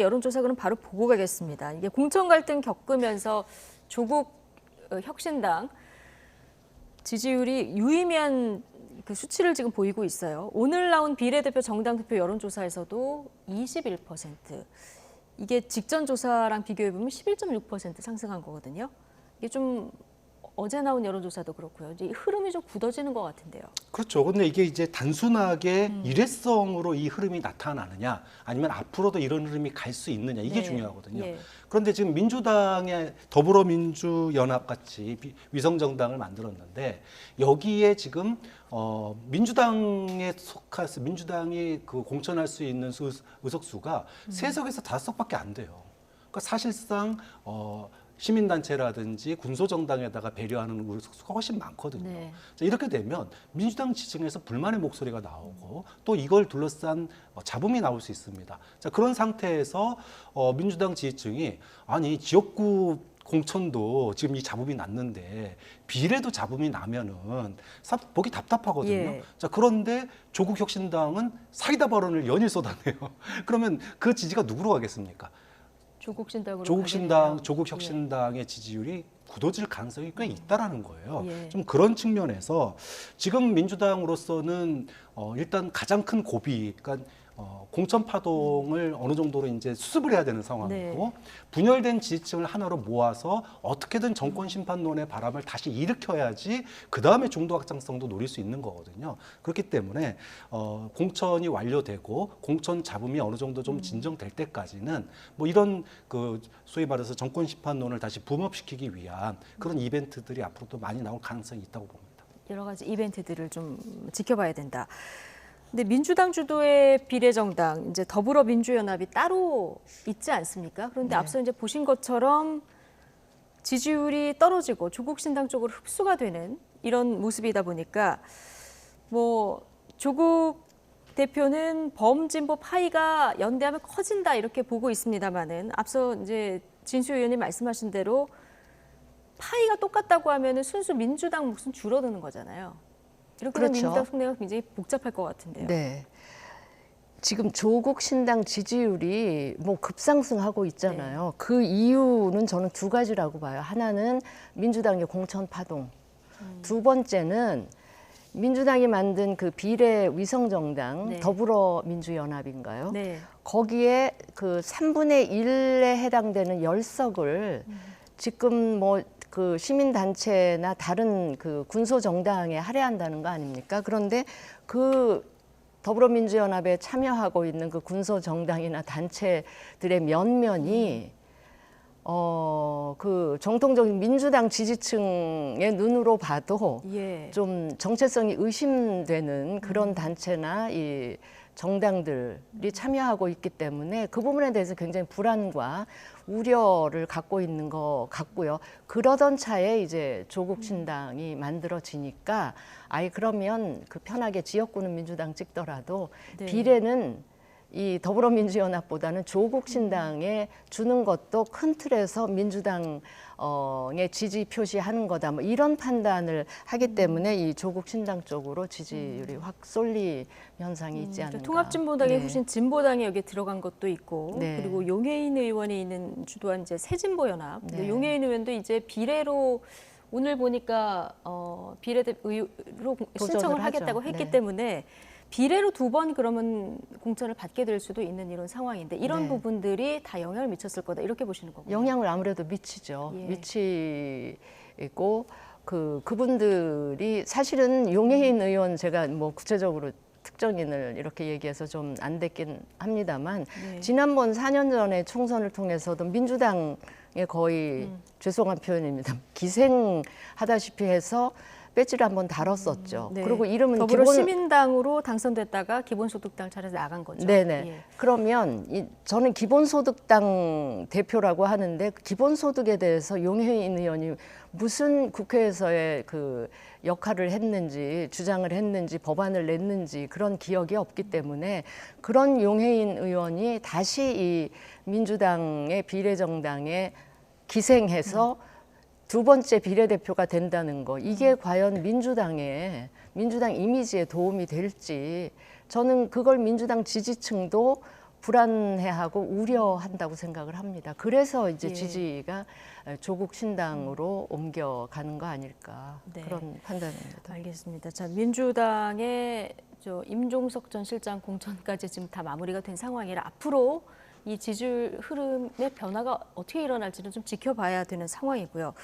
여론조사 그럼 바로 보고 가겠습니다. 이게 공천 갈등 겪으면서 조국 혁신당 지지율이 유의미한 그 수치를 지금 보이고 있어요. 오늘 나온 비례대표 정당 투표 여론조사에서도 21%. 이게 직전 조사랑 비교해보면 11.6% 상승한 거거든요. 이게 좀 어제 나온 여론조사도 그렇고요. 이제 흐름이 좀 굳어지는 것 같은데요. 그렇죠. 근데 이게 이제 단순하게 일회성으로 이 흐름이 나타나느냐, 아니면 앞으로도 이런 흐름이 갈 수 있느냐, 이게 네. 중요하거든요. 예. 그런데 지금 민주당의 더불어민주연합 같이 위성정당을 만들었는데, 여기에 지금 민주당에 속해서 민주당이 그 공천할 수 있는 의석수가 3석에서 5석밖에 안 돼요. 그러니까 사실상 시민단체라든지 군소정당에다가 배려하는 의석수가 훨씬 많거든요. 네. 자, 이렇게 되면 민주당 지층에서 불만의 목소리가 나오고 또 이걸 둘러싼 잡음이 나올 수 있습니다. 자, 그런 상태에서 민주당 지지층이 아니 지역구 공천도 지금 이 잡음이 났는데 비례도 잡음이 나면은 보기 답답하거든요. 예. 자, 그런데 조국 혁신당은 사이다 발언을 연일 쏟아내요. 그러면 그 지지가 누구로 가겠습니까? 조국신당으로 조국 혁신당의 지지율이 굳어질 가능성이 꽤 있다라는 거예요. 예. 좀 그런 측면에서 지금 민주당으로서는 일단 가장 큰 고비, 그러니까 공천 파동을 어느 정도로 이제 수습을 해야 되는 상황이고, 네. 분열된 지지층을 하나로 모아서 어떻게든 정권 심판론의 바람을 다시 일으켜야지 그 다음에 중도 확장성도 노릴 수 있는 거거든요. 그렇기 때문에 공천이 완료되고 공천 잡음이 어느 정도 좀 진정될 때까지는 뭐 이런 그 소위 말해서 정권 심판론을 다시 붐업시키기 위한 그런 이벤트들이 앞으로도 많이 나올 가능성이 있다고 봅니다. 여러 가지 이벤트들을 좀 지켜봐야 된다. 근데 민주당 주도의 비례정당, 이제 더불어민주연합이 따로 있지 않습니까? 그런데 네. 앞서 이제 보신 것처럼 지지율이 떨어지고 조국신당 쪽으로 흡수가 되는 이런 모습이다 보니까 뭐 조국 대표는 범진보 파이가 연대하면 커진다 이렇게 보고 있습니다만은 앞서 이제 진수 의원님 말씀하신 대로 파이가 똑같다고 하면은 순수 민주당 몫은 줄어드는 거잖아요. 이렇게 되면 그렇죠. 민주당 속내가 굉장히 복잡할 것 같은데요. 네. 지금 조국 신당 지지율이 뭐 급상승하고 있잖아요. 네. 그 이유는 저는 2가지라고 봐요. 하나는 민주당의 공천 파동. 2번째는 민주당이 만든 그 비례 위성정당 네. 더불어민주연합인가요? 네. 거기에 그 3분의 1에 해당되는 10석을 지금 뭐 그 시민단체나 다른 그 군소정당에 할애한다는 거 아닙니까? 그런데 그 더불어민주연합에 참여하고 있는 그 군소정당이나 단체들의 면면이 그 정통적인 민주당 지지층의 눈으로 봐도 예. 좀 정체성이 의심되는 그런 단체나 이 정당들이 참여하고 있기 때문에 그 부분에 대해서 굉장히 불안과 우려를 갖고 있는 것 같고요. 그러던 차에 이제 조국 신당이 만들어지니까 아예 그러면 그 편하게 지역구는 민주당 찍더라도 네. 비례는 이 더불어민주연합보다는 조국 신당에 주는 것도 큰 틀에서 민주당의 지지 표시하는 거다. 뭐 이런 판단을 하기 때문에 이 조국 신당 쪽으로 지지율이 확 쏠리 현상이 있지 않는가. 통합진보당이 네. 훨씬 진보당에 여기 들어간 것도 있고 네. 그리고 용해인 의원이 있는 주도한 이제 새진보연합. 근데 네. 용해인 의원도 이제 비례로 오늘 보니까 비례대표로 신청을 하죠. 하겠다고 했기 네. 때문에 비례로 2번 그러면 공천을 받게 될 수도 있는 이런 상황인데 이런 네. 부분들이 다 영향을 미쳤을 거다 이렇게 보시는 거군요. 영향을 아무래도 미치죠. 예. 미치고 그분들이 사실은 용해인 의원 제가 뭐 구체적으로 특정인을 이렇게 얘기해서 좀 안 됐긴 합니다만 네. 지난번 4년 전에 총선을 통해서도 민주당에 거의 죄송한 표현입니다. 기생하다시피 해서 배지를 한번 달았었죠. 네. 그리고 이름은 더불어시민당으로 당선됐다가 기본소득당 차례에서 나간 거죠. 네네. 예. 그러면 저는 기본소득당 대표라고 하는데 기본소득에 대해서 용해인 의원이 무슨 국회에서의 그 역할을 했는지 주장을 했는지 법안을 냈는지 그런 기억이 없기 때문에 그런 용해인 의원이 다시 이 민주당의 비례정당에 기생해서 2번째 비례대표가 된다는 거 이게 과연 민주당 이미지에 도움이 될지 저는 그걸 민주당 지지층도 불안해하고 우려한다고 생각을 합니다. 그래서 이제 예. 지지가 조국 신당으로 옮겨가는 거 아닐까 네. 그런 판단입니다. 알겠습니다. 자, 민주당의 임종석 전 실장 공천까지 지금 다 마무리가 된 상황이라 앞으로 이 지지율 흐름의 변화가 어떻게 일어날지는 좀 지켜봐야 되는 상황이고요.